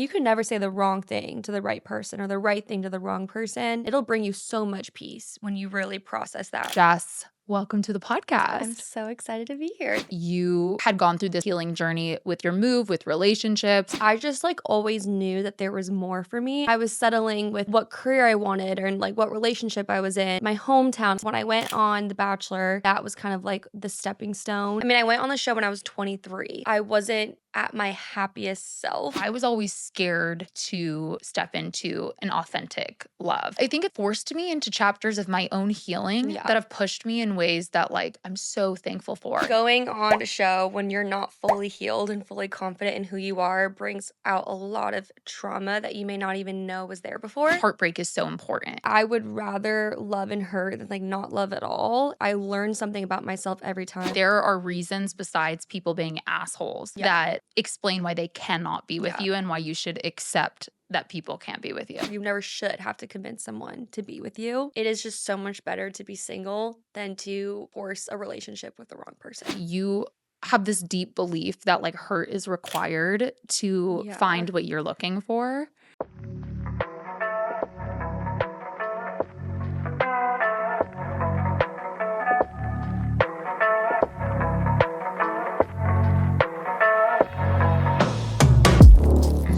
You can never say the wrong thing to the right person or the right thing to the wrong person. It'll bring you so much peace when you really process that. Jess, welcome to the podcast. I'm so excited to be here. You had gone through this healing journey with your move, with relationships. I just always knew that there was more for me. I was settling with what career I wanted or what relationship I was in. My hometown, when I went on The Bachelor, that was kind of like the stepping stone. I mean, I went on the show when I was 23. I wasn't at my happiest self. I was always scared to step into an authentic love. I think it forced me into chapters of my own healing that have pushed me in ways that I'm so thankful for. Going on a show when you're not fully healed and fully confident in who you are brings out a lot of trauma that you may not even know was there before. Heartbreak is so important. I would rather love and hurt than not love at all. I learn something about myself every time. There are reasons besides people being assholes that explain why they cannot be with you and why you should accept that people can't be with you. You never should have to convince someone to be with you. It is just so much better to be single than to force a relationship with the wrong person. You have this deep belief that hurt is required to find what you're looking for.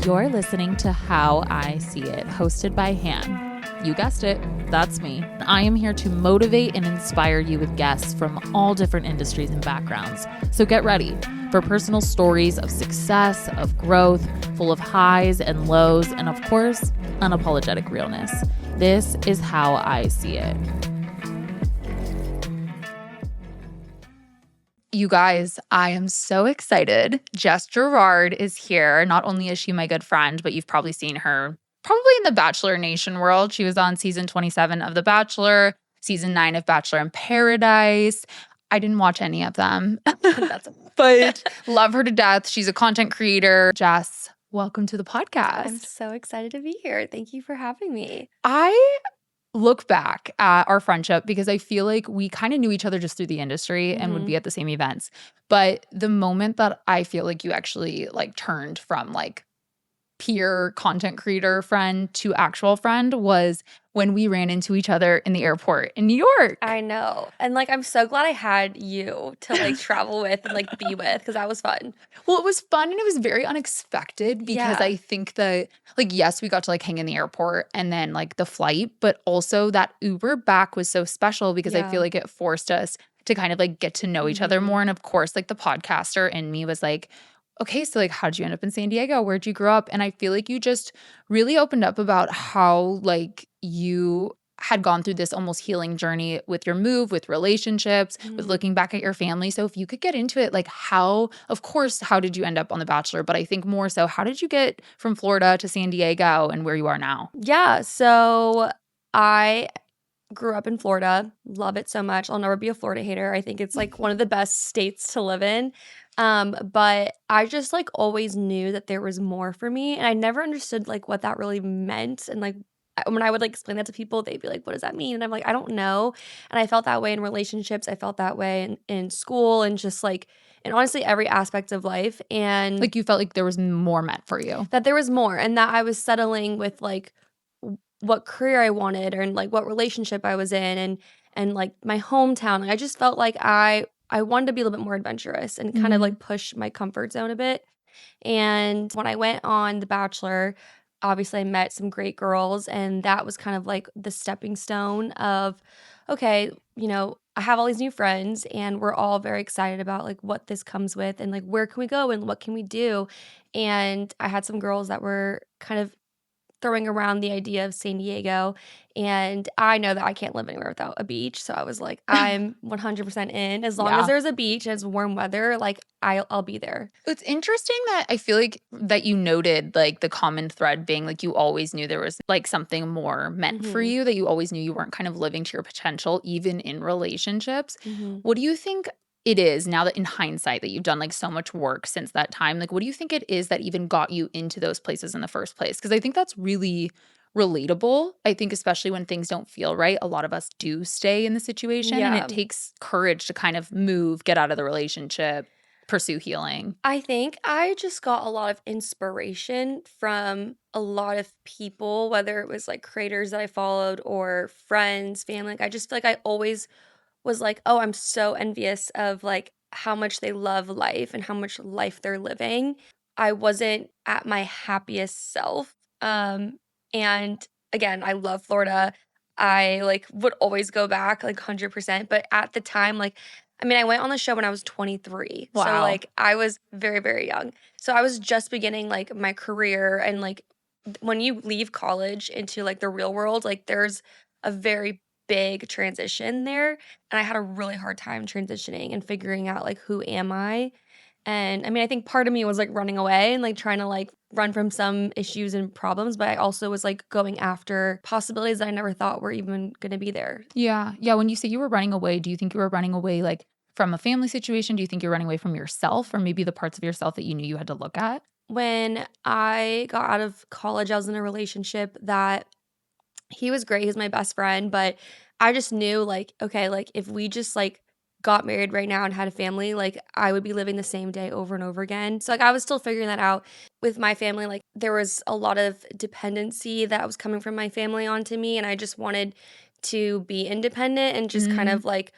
You're listening to How I See It, hosted by Han. You guessed it, that's me. I am here to motivate and inspire you with guests from all different industries and backgrounds. So get ready for personal stories of success, of growth, full of highs and lows, and of course, unapologetic realness. This is How I See It. You guys, I am so excited. Jess Girod is here. Not only is she my good friend, but you've probably seen her probably in the Bachelor Nation world. She was on season 27 of The Bachelor, season 9 of Bachelor in Paradise. I didn't watch any of them, but love her to death. She's a content creator. Jess, welcome to the podcast. I'm so excited to be here. Thank you for having me. I look back at our friendship because I feel like we kind of knew each other just through the industry and would be at the same events. But the moment that I feel like you actually turned from peer content creator friend to actual friend was when we ran into each other in the airport in New York. I know. And I'm so glad I had you to travel with and be with because that was fun. Well, it was fun and it was very unexpected because I think that yes, we got to hang in the airport and then the flight, but also that Uber back was so special because I feel like it forced us to kind of get to know each other more. And of course, the podcaster in me was okay, so how'd you end up in San Diego? Where'd you grow up? And I feel like you just really opened up about how you had gone through this almost healing journey with your move, with relationships, with looking back at your family. So if you could get into it, how did you end up on The Bachelor? But I think more so, how did you get from Florida to San Diego and where you are now? Yeah, so I grew up in Florida, love it so much. I'll never be a Florida hater. I think it's one of the best states to live in. But I just always knew that there was more for me, and I never understood what that really meant. And when I would explain that to people, they'd be like, what does that mean? And I'm I don't know. And I felt that way in relationships. I felt that way in school and just and honestly every aspect of life. And you felt there was more meant for you. That there was more, and that I was settling with what career I wanted or what relationship I was in and my hometown. I just felt I wanted to be a little bit more adventurous and kind of push my comfort zone a bit. And when I went on The Bachelor, obviously I met some great girls, and that was kind of the stepping stone of, okay, I have all these new friends and we're all very excited about what this comes with and where can we go and what can we do. And I had some girls that were kind of throwing around the idea of San Diego, and I know that I can't live anywhere without a beach, so I was I'm 100% in. As long as there's a beach and it's warm weather, I'll be there. It's interesting that I feel that you noted the common thread being you always knew there was something more meant for you, that you always knew you weren't kind of living to your potential even in relationships. What do you think it is now that in hindsight that you've done so much work since that time? What do you think it is that even got you into those places in the first place? Because I think that's really relatable. I think especially when things don't feel right, a lot of us do stay in the situation and it takes courage to kind of move, get out of the relationship, pursue healing? I think I just got a lot of inspiration from a lot of people, whether it was like creators that I followed or friends, family. Like, I just feel like I always was like, "Oh, I'm so envious of, like, how much they love life and how much life they're living." I wasn't at my happiest self, and again, I love Florida. I, like, would always go back, like, 100%, but at the time, like I mean, I went on the show when I was 23, so, Wow. like, I was very, very young. So I was just beginning, like, my career and, like, when you leave college into, like, the real world, like, there's a very big transition there, and I had a really hard time transitioning and figuring out, like, who am I? And, I mean, I think part of me was, like, running away and, like, trying to, like, run from some issues and problems, but I also was, like, going after possibilities that I never thought were even gonna be there. Yeah. Yeah, when you say you were running away, do you think you were running away, like, from a family situation? Do you think you're running away from yourself or maybe the parts of yourself that you knew you had to look at? When I got out of college, I was in a relationship that he was great, he's my best friend, but I just knew, like, okay, like, if we just, like, got married right now and had a family, like, I would be living the same day over and over again. So, like, I was still figuring that out with my family, like, there was a lot of dependency that was coming from my family onto me, and I just wanted to be independent and just kind Mm. of, like,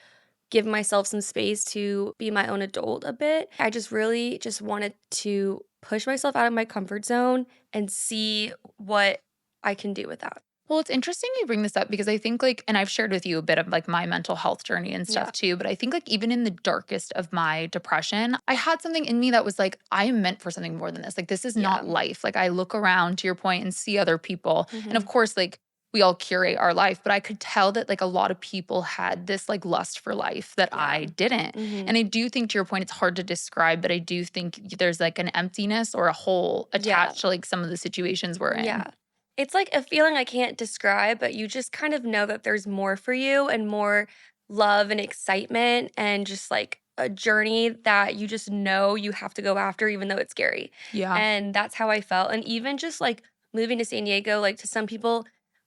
give myself some space to be my own adult a bit. I just really just wanted to push myself out of my comfort zone and see what I can do with that. Well, it's interesting you bring this up because I think like, and I've shared with you a bit of like my mental health journey and stuff Yeah. too, but I think like even in the darkest of my depression, I had something in me that was like, I am meant for something more than this. Like, this is not Yeah. life. Like, I look around to your point and see other people. And of Mhm. course, like, we all curate our life, but I could tell that like a lot of people had this like lust for life that Yeah. I didn't. And Mhm. I do think to your point, it's hard to describe, but I do think there's like an emptiness or a hole Yeah. attached to like some of the situations we're in. Yeah. It's like a feeling I can't describe, but you just kind of know that there's more for you and more love and excitement and just like a journey that you just know you have to go after even though it's scary. Yeah. And that's how I felt. And even just like moving to San Diego, like to some people,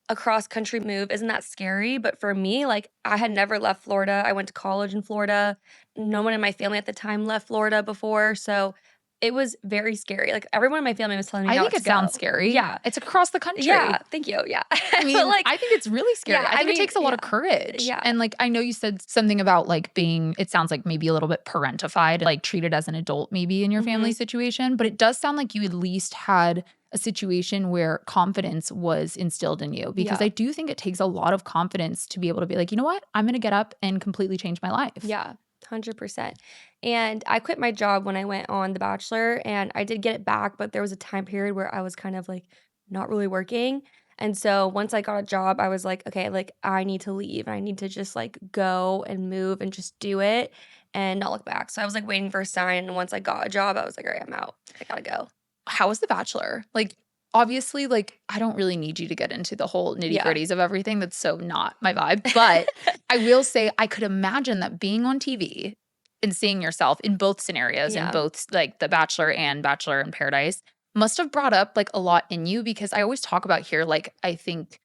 a cross country move isn't that scary. But for me, like I had never left Florida. I went to college in Florida. No one in my family at the time left Florida before. So it was very scary. Like everyone in my family was telling me I think not to it sounds go. scary. Yeah. It's across the Yeah, country. thank you, yeah. I But, mean, like I think it's really scary. yeah, I I think it mean takes a lot yeah, of courage. yeah, And like I know you said something about like being it sounds like maybe a little bit parentified, like treated as an adult maybe in your family mhm, situation, but it does sound like you at least had a situation where confidence was instilled in you because yeah, I do think it takes a lot of confidence to be able to be like, "You know what? I'm going to get up and completely change my life." yeah, 100%. And I quit my job when I went on The Bachelor, and I did get it back, but there was a time period where I was kind of, like, not really working, and so once I got a job, I was like, "Okay, like, I need to leave, I need to just, like, go and move and just do it and not look back." So I was, like, waiting for a sign, and once I got a job, I was like, "Alright, I'm out. I gotta go." How was The Bachelor? Like, obviously, like, I don't really need you to get into the whole Yeah. nitty-gritties of everything. That's so not my vibe. But I will say I could imagine that being on TV and seeing yourself in both scenarios, in Yeah. both like The Bachelor and Bachelor in Paradise, must have brought up like a lot in you because I always talk about here, like, I think,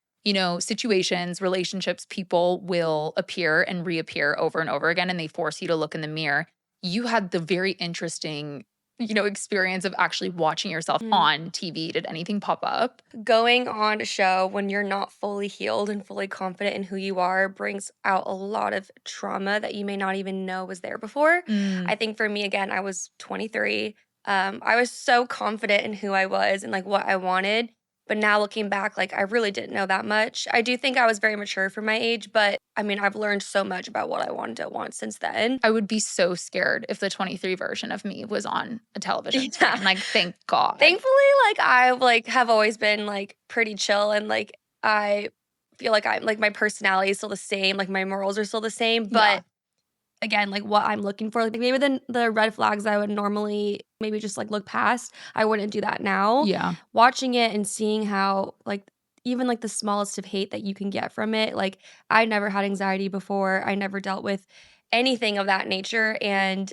situations, relationships, people will appear and reappear over and over again, and they force you to look in the mirror. You had the very interesting experience of actually watching yourself Mm. on TV. Did anything pop up? Going on a show when you're not fully healed and fully confident in who you are brings out a lot of trauma that you may not even know was there before. Mm. I think for me, again, I was 23. I was so confident in who I was and like what I wanted. But now looking back, like I really didn't know that much. I do think I was very mature for my age, but I mean, I've learned so much about what I wanted to want since then. I would be so scared if the 23 version of me was on a television Yeah. screen. Like, thank God. Thankfully, like, I, like, have always been, like, pretty chill and, like, I feel like I'm like, my personality is still the same, like, my morals are still the same, Yeah. but, again, like, what I'm looking for, like, maybe the red flags I would normally maybe just, like, look past, I wouldn't do that now. Yeah. Watching it and seeing how, like, even, like, the smallest of hate that you can get from it, like, I never had anxiety before, I never dealt with anything of that nature, and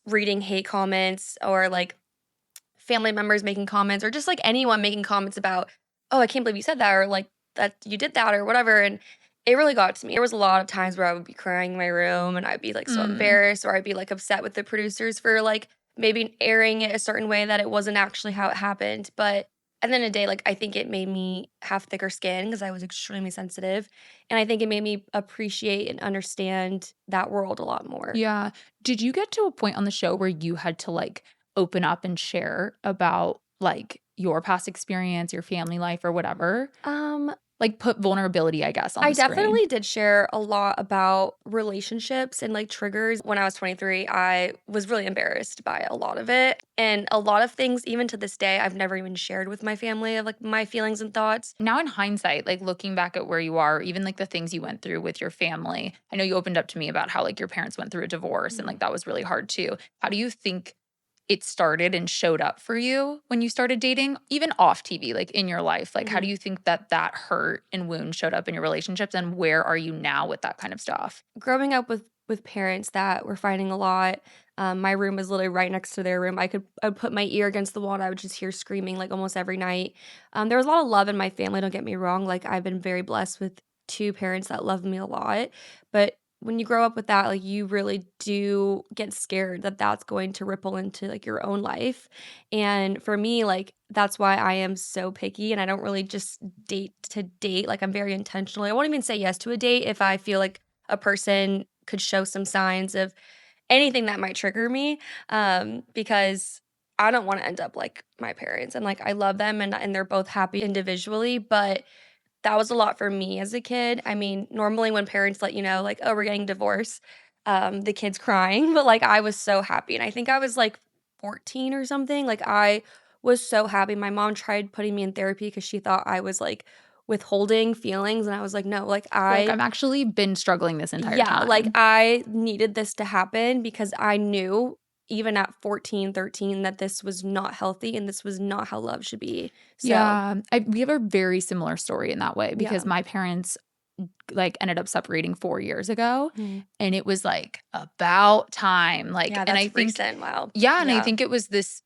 reading hate comments or, like, family members making comments or just, like, anyone making comments about, "Oh, I can't believe you said that," or, like, "That you did that," or whatever, and it really got to me. There was a lot of times where I would be crying in my room, and I'd be, like, so Mm. embarrassed, or I'd be, like, upset with the producers for, like, maybe airing it a certain way that it wasn't actually how it happened. But at the end of the day, like, I think it made me have thicker skin because I was extremely sensitive, and I think it made me appreciate and understand that world a lot more. Yeah. Did you get to a point on the show where you had to, like, open up and share about, like, your past experience, your family life, or whatever? Um, Like, put vulnerability, I guess, on I the screen? definitely did share a lot about relationships and, like, triggers. When I was 23, I was really embarrassed by a lot of it, and a lot of things, even to this day, I've never even shared with my family of, like, my feelings and thoughts. Now in hindsight, like, looking back at where you are, even, like, the things you went through with your family, I know you opened up to me about how, like, your parents went through a divorce and, Mhm. like, that was really hard too. How do you think it started and showed up for you when you started dating, even off TV, like, in your life? Like, how do Mhm. you think that that hurt and wound showed up in your relationships, and where are you now with that kind of stuff? Growing up with parents that were fighting a lot, my room was literally right next to their room. I'd put my ear against the wall and I would just hear screaming, like, almost every night. There was a lot of love in my family, don't get me wrong, like, I've been very blessed with 2 parents that love me a lot, but when you grow up with that, like, you really do get scared that that's going to ripple into, like, your own life, and for me, like, that's why I am so picky and I don't really just date to date, like, I'm very intentional. I won't even say yes to a date if I feel like a person could show some signs of anything that might trigger me, because I don't wanna end up like my parents, and, like, I love them and they're both happy individually, but that was a lot for me as a kid. I mean, normally when parents let you know, like, "Oh, we're getting divorced," the kid's crying, but, like, I was so happy, and I think I was, like, 14 or something, like, I was so happy. My mom tried putting me in therapy because she thought I was, like, withholding feelings, and I was like, "No, like, You're like, I." "I've actually been struggling this entire Yeah, like, time." I needed this to happen because I knew, even at 14, 13, that this was not healthy and this was not how love should be. So, Yeah, we have a very similar story in that way because yeah. my parents, like, ended up separating 4 years ago, Mhm. and it was, like, about time, like, Yeah, and I that's think recent, wow. yeah, and I Yeah. think it was this,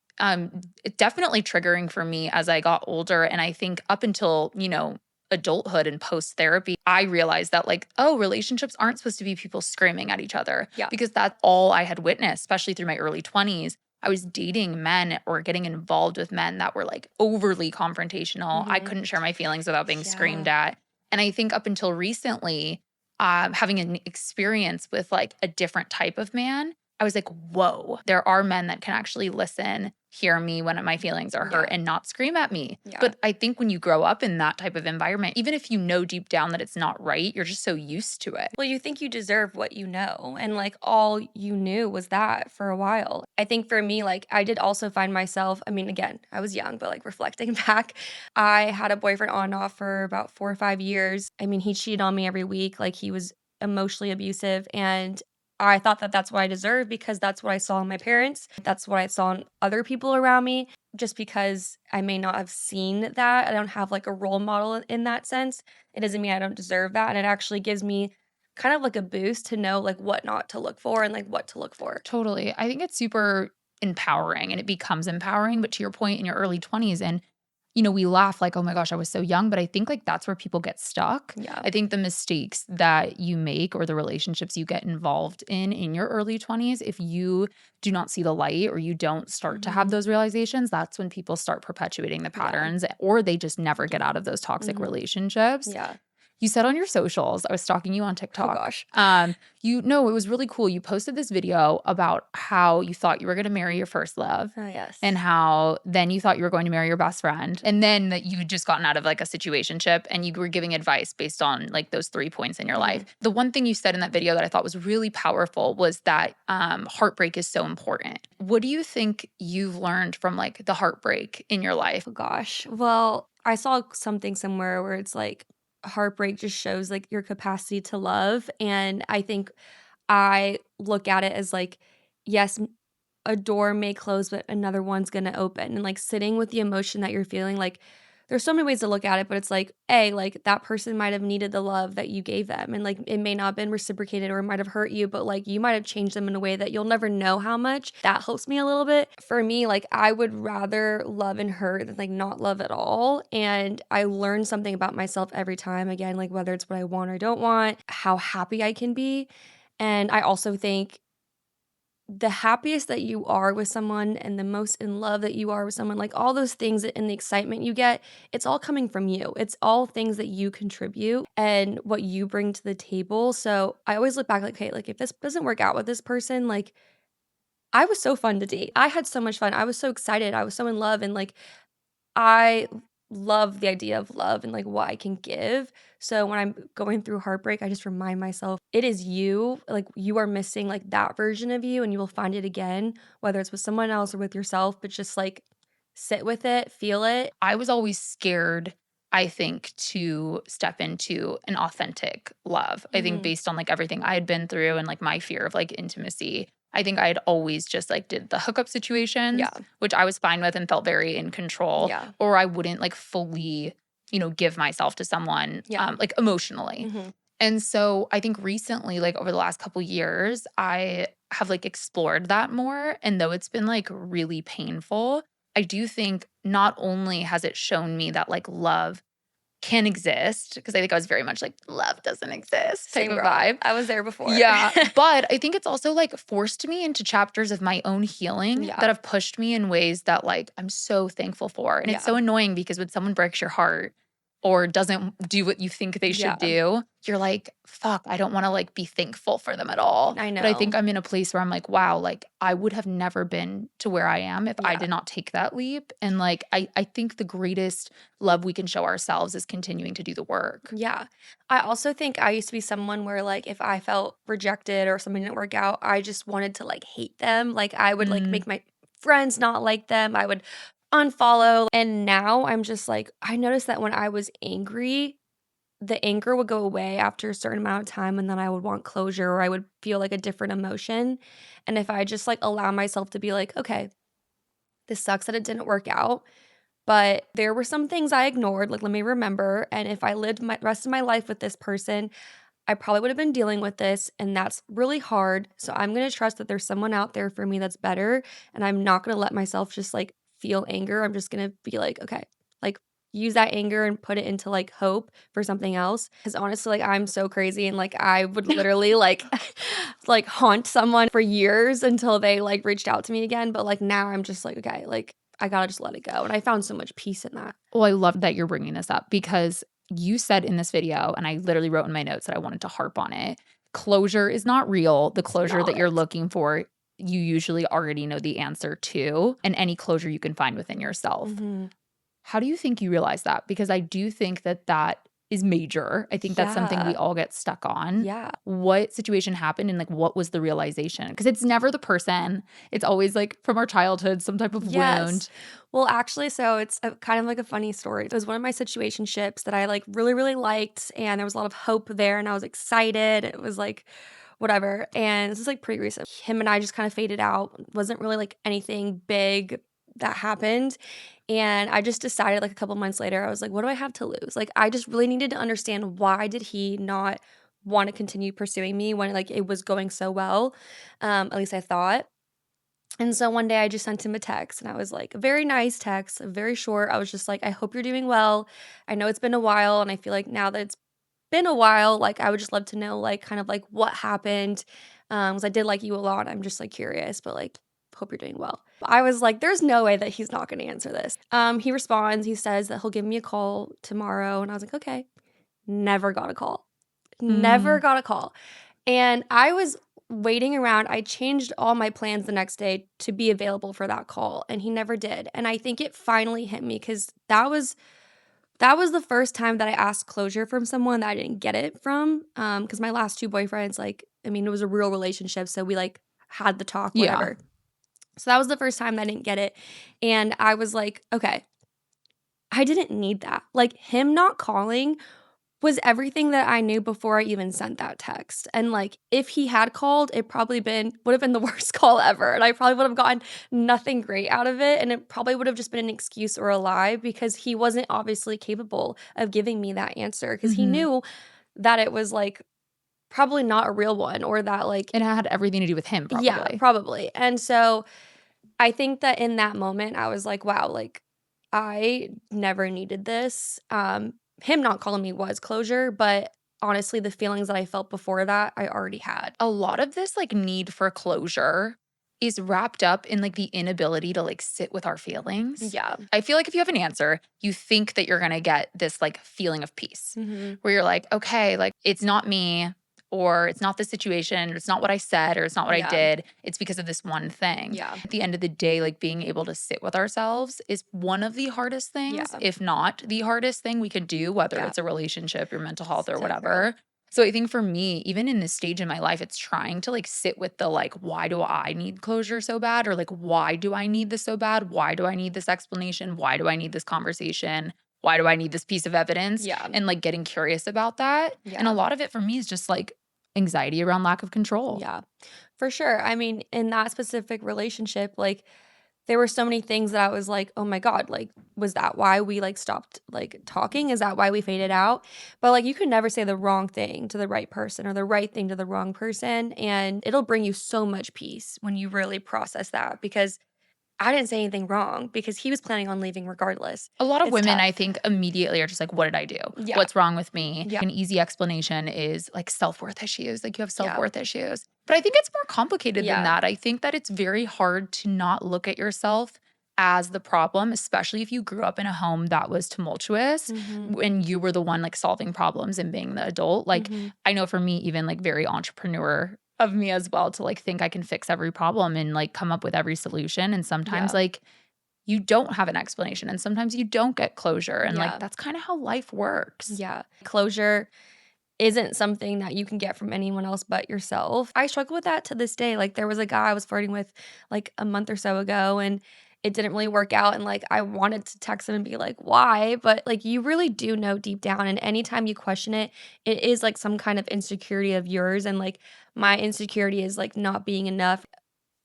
definitely triggering for me as I got older, and I think up until, adulthood and post-therapy, I realized that, like, oh, relationships aren't supposed to be people screaming at each other Yeah. because that's all I had witnessed, especially through my early 20s. I was dating men or getting involved with men that were, like, overly confrontational. I Mhm. couldn't share my feelings without being screamed Yeah. at, and I think up until recently, having an experience with, like, a different type of man, I was like, "Whoa, there are men that can actually listen, hear me when my feelings are hurt, Yeah. and not scream at me." Yeah. But I think when you grow up in that type of environment, even if you know deep down that it's not right, you're just so used to it. Well, you think you deserve what you know, and, like, all you knew was that for a while. I think for me, like, I did also find myself, I mean, again, I was young, but, like, reflecting back, I had a boyfriend on and off for about 4 or 5 years. I mean, he cheated on me every week, like, he was emotionally abusive, and I thought that that's what I deserved because that's what I saw in my parents. That's what I saw in other people around me. Just because I may not have seen that, I don't have, like, a role model in that sense, it doesn't mean I don't deserve that, and it actually gives me kind of like a boost to know, like, what not to look for and, like, what to look for. Totally. I think it's super empowering and it becomes empowering. But to your point, in your early 20s, and we laugh like, oh my gosh, I was so young. But I think like that's where people get stuck. Yeah. I think the mistakes that you make or the relationships you get involved in your early 20s, if you do not see the light or you don't start to have Mhm. those realizations, that's when people start perpetuating the Yeah. patterns or they just never get out of those toxic Mhm. relationships. Yeah. You said on your socials, I was stalking you on Oh TikTok. gosh. It was really cool. You posted this video about how you thought you were going to marry your first love Oh, yes. and how then you thought you were going to marry your best friend. And then that you had just gotten out of like a situationship and you were giving advice based on like those 3 points in your life. Mhm. The one thing you said in that video that I thought was really powerful was that heartbreak is so important. What do you think you've learned from like the heartbreak in your life? Oh gosh. Well, I saw something somewhere where it's like heartbreak just shows, like, your capacity to love, and I think I look at it as, like, yes, a door may close, but another one's gonna open, and, like, sitting with the emotion that you're feeling, like, there's so many ways to look at it, but it's like, A, like, that person might have needed the love that you gave them, and, like, it may not have been reciprocated or it might have hurt you, but, like, you might have changed them in a way that you'll never know how much. That helps me a little bit. For me, like, I would rather love and hurt than, like, not love at all, and I learn something about myself every time, again, like, whether it's what I want or don't want, how happy I can be, and I also think the happiest that you are with someone and the most in love that you are with someone, like all those things and the excitement you get, it's all coming from you. It's all things that you contribute and what you bring to the table. So I always look back like, hey, like if this doesn't work out with this person, like I was so fun to date. I had so much fun. I was so excited. I was so in love and like I love the idea of love and, like, what I can give. So when I'm going through heartbreak, I just remind myself, it is you. Like, you are missing, like, that version of you, and you will find it again, whether it's with someone else or with yourself, but just, like, sit with it, feel it. I was always scared, I think, to step into an authentic love. I think Mhm. based on, like, everything I had been through and, like, my fear of, like, intimacy, I think I had always just, like, did the hookup situations, Yeah. which I was fine with and felt very in control, Yeah. or I wouldn't, like, fully, give myself to someone, Yeah. like, emotionally. Mhm. And so I think recently, like, over the last couple years, I have, like, explored that more, and though it's been, like, really painful, I do think not only has it shown me that, like, love can exist, because I think I was very much like, "Love doesn't exist," type Same of girl. vibe. I was there before. Yeah, but I think it's also, like, forced me into chapters of my own healing Yeah. that have pushed me in ways that, like, I'm so thankful for, and it's Yeah. so annoying because when someone breaks your heart or doesn't do what you think they should Yeah. do, you're like, "Fuck, I don't wanna, like, be thankful for them at all." I But I think know. I'm in a place where I'm like, "Wow, like, I would have never been to where I am if I Yeah. did not take that leap," and, like, I think the greatest love we can show ourselves is continuing to do the work. Yeah. I also think I used to be someone where, like, if I felt rejected or something didn't work out, I just wanted to, like, hate them. Like, I would, like, Mm, make my friends not like them. I would unfollow. And now I'm just like, I noticed that when I was angry, the anger would go away after a certain amount of time, and then I would want closure or I would feel like a different emotion. And if I just, like, allow myself to be like, okay, this sucks that it didn't work out. But there were some things I ignored, like, let me remember, and if I lived my rest of my life with this person, I probably would have been dealing with this, and that's really hard, so I'm gonna trust that there's someone out there for me that's better, and I'm not gonna let myself just, like, feel anger. I'm just gonna be like, "Okay," like, use that anger and put it into, like, hope for something else. Because honestly, like, I'm so crazy and, like, I would literally, like like, haunt someone for years until they, like, reached out to me again, but, like, now I'm just like, "Okay," like, I gotta just let it go, and I found so much peace in that. well, I love that you're bringing this up because you said in this video, and I literally wrote in my notes that I wanted to harp on it, closure is not real. The It's closure that not. you're looking for, you usually already know the answer to, and any closure you can find within yourself. Mhm. How do you think you realize that? Because I do think that that is major. I think that's something we Yeah. all get stuck on. Yeah. What situation happened and, like, what was the realization? Because it's never the person. It's always, like, from our childhood, some type of Yes. wound. Well, actually, so it's a kind of like a funny story. It was one of my situationships that I, like, really, really liked, and there was a lot of hope there, and I was excited. It was, like, whatever, and this is, like, pretty recent. Him and I just kinda faded out. Wasn't really, like, anything big that happened, and I just decided, like, a couple months later, I was like, "What do I have to lose?" Like, I just really needed to understand why did he not wanna continue pursuing me when, like, it was going so well, at least I thought. And so one day I just sent him a text and I was like, a very nice text, very short. I was just like, I hope you're doing well. I know it's been a while. And I feel like now that it's been a while, like I would just love to know, like, kind of like what happened. Cause I did like you a lot. I'm just like curious, but like, hope you're doing well. I was like, there's no way that he's not going to answer this. He responds, he says that he'll give me a call tomorrow. And I was like, okay. Never got a call. Never Mm, got a call. And I was waiting around. I changed all my plans the next day to be available for that call, and he never did. And I think it finally hit me because that was the first time that I asked closure from someone that I didn't get it from. Because my last two boyfriends, like, I mean, it was a real relationship, so we like had the talk, yeah. whatever. So that was the first time that I didn't get it, and I was like, okay, I didn't need that. Like him not calling was everything that I knew before I even sent that text. And, like, if he had called, it probably would have been the worst call ever, and I probably would have gotten nothing great out of it, and it probably would have just been an excuse or a lie because he wasn't obviously capable of giving me that answer because he Mhm. knew that it was, like, probably not a real one or that, like It had everything to do with him yeah, probably. probably. And so I think that in that moment, I was like, "Wow, like, I never needed this." Him not calling me was closure, but honestly, the feelings that I felt before that, I already had. A lot of this, like, need for closure is wrapped up in, like, the inability to, like, sit with our feelings. Yeah. I feel like if you have an answer, you think that you're gonna get this, like, feeling of peace where you're like, "Okay, like, it's not me, or it's not the situation, or it's not what I said, or it's not what I Yeah. did. It's because of this one thing." Yeah. At the end of the day, like, being able to sit with ourselves is one of the hardest things, Yeah. if not the hardest thing we could do, whether Yeah. it's a relationship, your mental health, or So true. whatever. So I think for me, even in this stage in my life, it's trying to, like, sit with the, like, why do I need closure so bad? Or, like, why do I need this so bad? Why do I need this explanation? Why do I need this conversation? Why do I need this piece of evidence? Yeah. And, like, getting curious about that. And a Yeah. lot of it for me is just, like, anxiety around lack of control. Yeah. For sure. I mean, in that specific relationship, like, there were so many things that I was like, "Oh my god, like, was that why we, like, stopped, like, talking? Is that why we faded out?" But, like, you can never say the wrong thing to the right person or the right thing to the wrong person, and it'll bring you so much peace when you really process that because I didn't say anything wrong because he was planning on leaving regardless. A lot of It's women, tough. I think, immediately are just like, "What did I do? Yeah. What's wrong with me?" Yeah. An easy explanation is like self-worth issues, like you have Yeah. self-worth issues. But I think it's more complicated than Yeah. that. I think that it's very hard to not look at yourself as the problem, especially if you grew up in a home that was tumultuous Mhm. when you were the one like solving problems and being the adult. Like Mhm. I know for me, even like very entrepreneur of me as well to like think I can fix every problem and like come up with every solution. And sometimes Yeah. like you don't have an explanation and sometimes you don't get closure. And like Yeah. that's kind of how life works. Yeah. Closure isn't something that you can get from anyone else but yourself. I struggle with that to this day. Like, there was a guy I was flirting with, like, a month or so ago, and it didn't really work out, and, like, I wanted to text him and be like, "Why?" But, like, you really do know deep down, and anytime you question it, it is, like, some kind of insecurity of yours, and, like, my insecurity is, like, not being enough.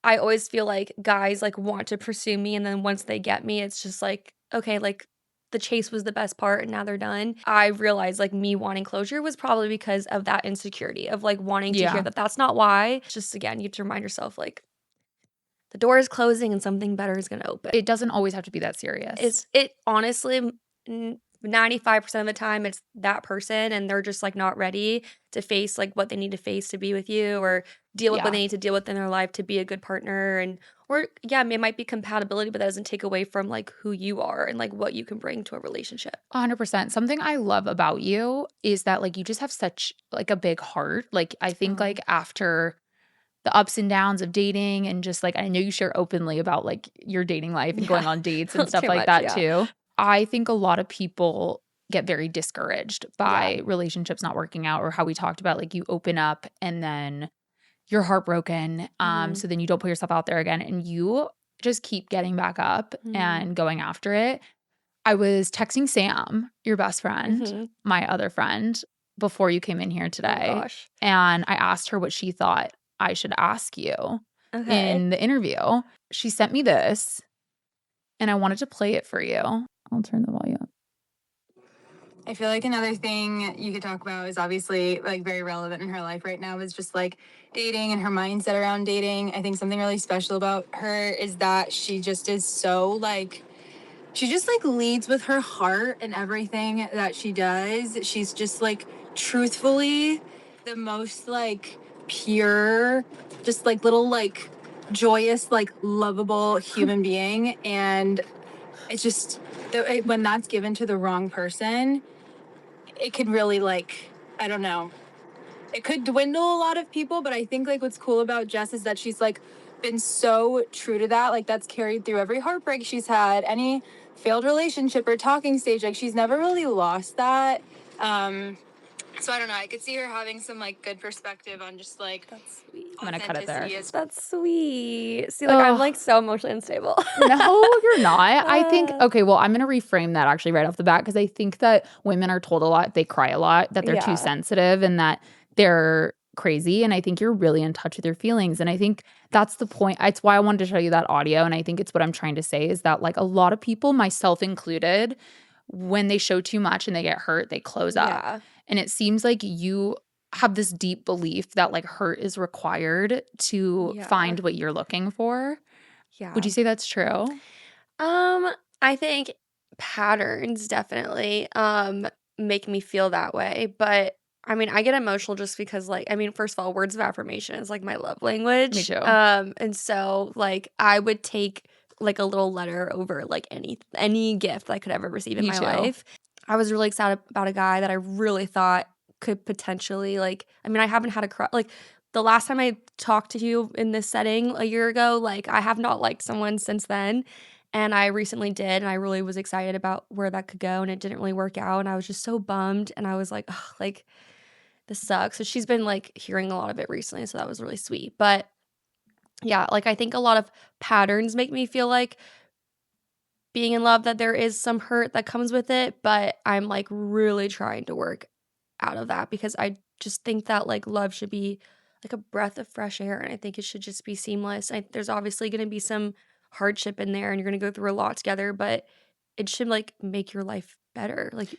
I always feel like guys, like, want to pursue me, and then once they get me, it's just like, okay, like, the chase was the best part, and now they're done. I realized, like, me wanting closure was probably because of that insecurity of, like, wanting to hear Yeah. that that's not why. It's just, again, you have to remind yourself, like, the door is closing and something better is gonna open. It doesn't always have to be that serious. It honestly, 95% of the time, it's that person, and they're just, like, not ready to face, like, what they need to face to be with you or deal with what Yeah. they need to deal with in their life to be a good partner, and or yeah, it might be compatibility, but that doesn't take away from, like, who you are and, like, what you can bring to a relationship. 100%. Something I love about you is that like you just have such like a big heart. Like I think Oh. like after the ups and downs of dating and just like I know you share openly about like your dating life and Yeah. going on dates and stuff Too like much, that yeah. too. I think a lot of people get very discouraged Yeah. by relationships not working out or how we talked about like you open up and then you're heartbroken. Mhm. So then you don't put yourself out there again and you just keep getting back up Mhm. and going after it. I was texting Sam, your best friend, Mhm. my other friend, before you came in here Oh today, gosh. and I asked her what she thought I should ask you Okay. in the interview. She sent me this, and I wanted to play it for you. I'll turn the volume up. I feel like another thing you could talk about is obviously like very relevant in her life right now is just like dating and her mindset around dating. I think something really special about her is that she just is so like she just like leads with her heart and everything that she does. She's just like truthfully the most like pure, just like little like joyous, like lovable human being. And it's just when that's given to the wrong person, it could really like, I don't know, it could dwindle a lot of people, but I think like what's cool about Jess is that she's like been so true to that. Like that's carried through every heartbreak she's had, any failed relationship or talking stage. Like she's never really lost that. So I don't know. I could see her having some like good perspective on just like That's sweet. I'm gonna cut it there. That's sweet. See, like, I'm, Ugh. like, so emotionally unstable. No, you're not. I think Uh, okay, well, I'm gonna reframe that actually right off the bat because I think that women are told a lot, they cry a lot, that they're too yeah. sensitive and that they're crazy. And I think you're really in touch with your feelings. And I think that's the point. It's why I wanted to show you that audio. And I think it's what I'm trying to say is that like a lot of people, myself included, when they show too much and they get hurt, they close up. Yeah. And it seems like you have this deep belief that like hurt is required to Yeah. find what you're looking for. Would Yeah. you say that's true? I think patterns definitely, make me feel that way, but I mean, I get emotional just because, like, I mean, first of all, words of affirmation is like my love language. Me too. And so like I would take like a little letter over like any gift I could ever receive in Me my too. life. I was really excited about a guy that I really thought could potentially like, I mean, I haven't had a crush like the last time I talked to you in this setting a year ago, like I have not liked someone since then. And I recently did, and I really was excited about where that could go, and it didn't really work out. And I was just so bummed. And I was like, ugh, like, this sucks. So she's been like hearing a lot of it recently. So that was really sweet. But yeah, like I think a lot of patterns make me feel like being in love that there is some hurt that comes with it. But I'm like really trying to work out of that because I just think that like love should be like a breath of fresh air. And I think it should just be seamless. There's obviously going to be some hardship in there and you're going to go through a lot together, but it should like make your life better. Like, you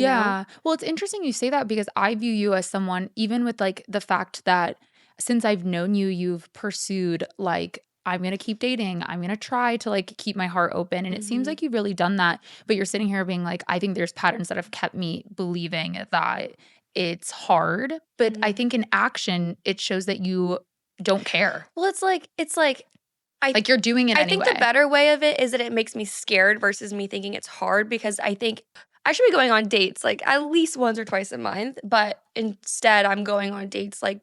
know? Yeah. Well, it's interesting you say that because I view you as someone, even with like the fact that since I've known you, you've pursued like, I'm going to keep dating. I'm going to try to like keep my heart open. And it seems Hmm. like you've really done that. But you're sitting here being like, I think there's patterns that have kept me believing that it's hard. But I Hmm. think in action, it shows that you don't care. Well, it's like I Like you're doing it I think the anyway. better way of it is that it makes me scared versus me thinking it's hard because I think I should be going on dates like at least once or twice a month, but instead I'm going on dates like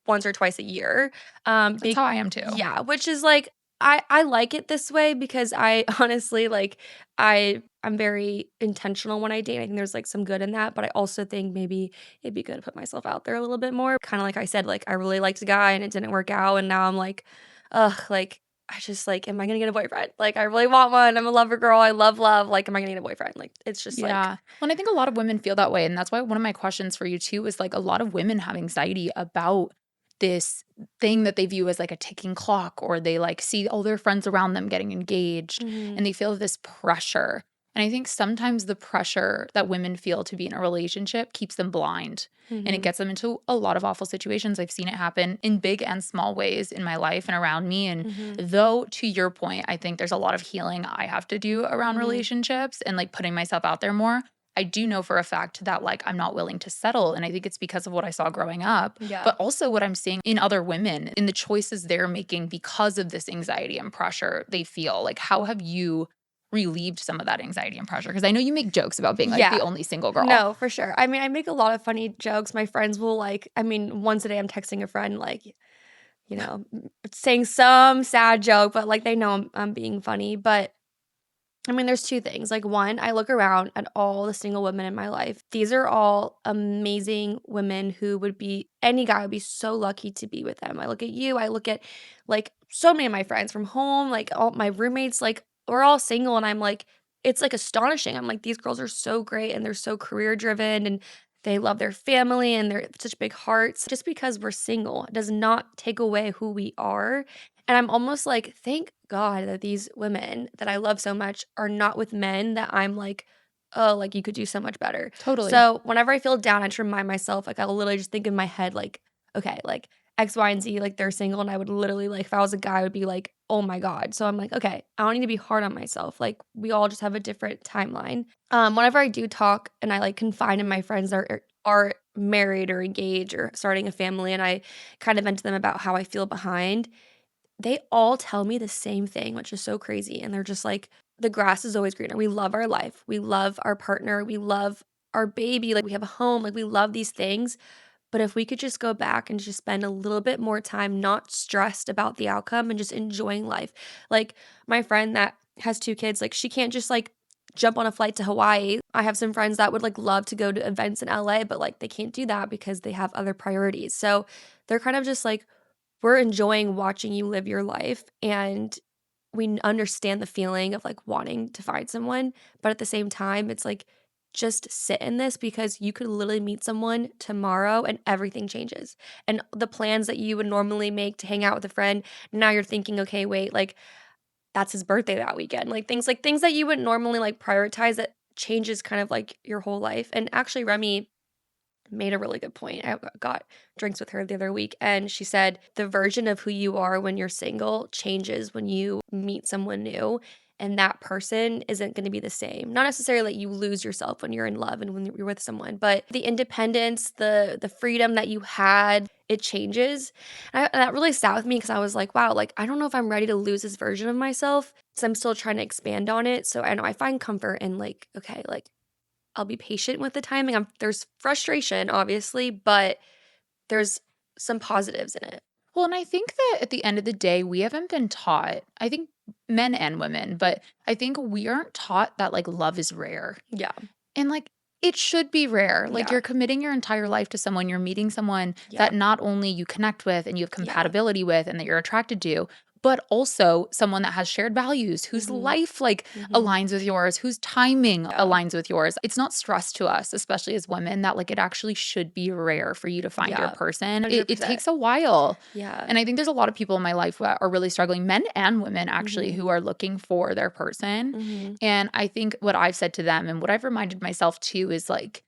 once or twice a year. That's how I am too. Yeah, which is like I like it this way because I honestly like I'm very intentional when I date. I think there's like some good in that, but I also think maybe it'd be good to put myself out there a little bit more. Kind of like I said, like I really liked a guy and it didn't work out, and now I'm like, ugh, like I just like, am I gonna get a boyfriend? Like I really want one. I'm a lover girl. I love love. Like, am I gonna get a boyfriend? Like it's just like, Yeah. Well, and I think a lot of women feel that way. And that's why one of my questions for you too is like a lot of women have anxiety about this thing that they view as like a ticking clock, or they like see all their friends around them getting engaged mhm, and they feel this pressure. And I think sometimes the pressure that women feel to be in a relationship keeps them blind and it mhm, gets them into a lot of awful situations. I've seen it happen in big and small ways in my life and around me. And mhm, though, to your point, I think there's a lot of healing I have to do around mhm. relationships and like putting myself out there more. I do know for a fact that like I'm not willing to settle. And I think it's because of what I saw growing up, Yeah. but also what I'm seeing in other women, in the choices they're making because of this anxiety and pressure they feel. Like, how have you relieved some of that anxiety and pressure? Because I know you make jokes about being like the Yeah. only single girl. No, for sure. I mean, I make a lot of funny jokes. My friends will like, I mean, once a day I'm texting a friend like, saying some sad joke, but like they know I'm being funny. But I mean, there's two things. Like, one, I look around at all the single women in my life. These are all amazing women who would be, any guy would be so lucky to be with them. I look at you, I look at like so many of my friends from home, like all my roommates, like we're all single. And I'm like, it's like astonishing. I'm like, these girls are so great and they're so career driven and they love their family and they're such big hearts. Just because we're single does not take away who we are. And I'm almost like, thank God that these women that I love so much are not with men that I'm like, oh, like you could do so much better. Totally. So whenever I feel down, I just remind myself, like I'll literally just think in my head, like, okay, like X, Y, and Z, like they're single. And I would literally like, if I was a guy, I would be like, oh my God. So I'm like, okay, I don't need to be hard on myself. Like we all just have a different timeline. Whenever I do talk and I like confide in my friends that are married or engaged or starting a family, and I kind of vent to them about how I feel behind, they all tell me the same thing, which is so crazy. And they're just like, the grass is always greener. We love our life. We love our partner. We love our baby. Like we have a home. Like we love these things. But if we could just go back and just spend a little bit more time not stressed about the outcome and just enjoying life. Like my friend that has two kids, like she can't just like jump on a flight to Hawaii. I have some friends that would like love to go to events in LA, but like they can't do that because they have other priorities. So they're kind of just like, we're enjoying watching you live your life and we understand the feeling of like wanting to find someone, but at the same time it's like just sit in this because you could literally meet someone tomorrow and everything changes. And the plans that you would normally make to hang out with a friend, now you're thinking, okay, wait, like that's his birthday that weekend. Like things that you would normally like prioritize that changes kind of like your whole life. And actually Remy made a really good point. I got drinks with her the other week, and she said the version of who you are when you're single changes when you meet someone new. and that person isn't going to be the same. Not necessarily that you lose yourself when you're in love and when you're with someone, but the independence, the freedom that you had, it changes. And that really sat with me because I was like, wow, like I don't know if I'm ready to lose this version of myself. So I'm still trying to expand on it. So I know I find comfort in like, okay, like I'll be patient with the timing. There's frustration, obviously, but there's some positives in it. Well, and I think that at the end of the day, we haven't been taught, I think men and women, but I think we aren't taught that like love is rare. Yeah. And like it should be rare. Like Yeah. you're committing your entire life to someone, you're meeting someone Yeah. that not only you connect with and you have compatibility with and that you're attracted to, but also someone that has shared values, whose life like aligns with yours, whose timing aligns with yours. It's not stressed to us, especially as women, that like it actually should be rare for you to find your person. It takes a while. Yeah. And I think there's a lot of people in my life who are really struggling, men and women actually, who are looking for their person. And I think what I've said to them and what I've reminded myself too is like,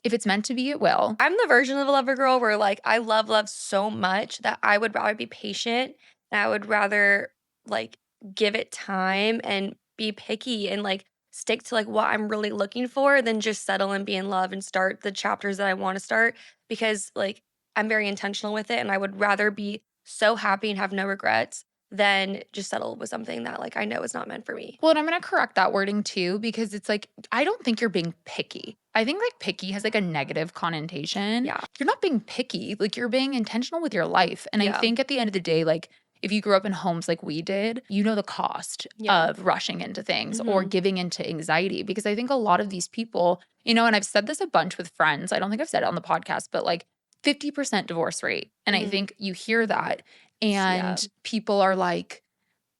if it's meant to be, it will. I'm the version of a lover girl where like I love so much that I would rather be patient and I would rather like give it time and be picky and like stick to like what I'm really looking for than just settle and be in love and start the chapters that I want to start, because like I'm very intentional with it and I would rather be so happy and have no regrets than just settle with something that like I know is not meant for me. Well, and I'm going to correct that wording too, because it's like, I don't think you're being picky. I think like picky has like a negative connotation. Yeah. You're not being picky. Like you're being intentional with your life. And I Yeah. think at the end of the day, like if you grew up in homes like we did, you know the cost of rushing into things or giving into anxiety. Because I think a lot of these people, you know, and I've said this a bunch with friends, I don't think I've said it on the podcast, but like 50% divorce rate. And I think you hear that and people are like,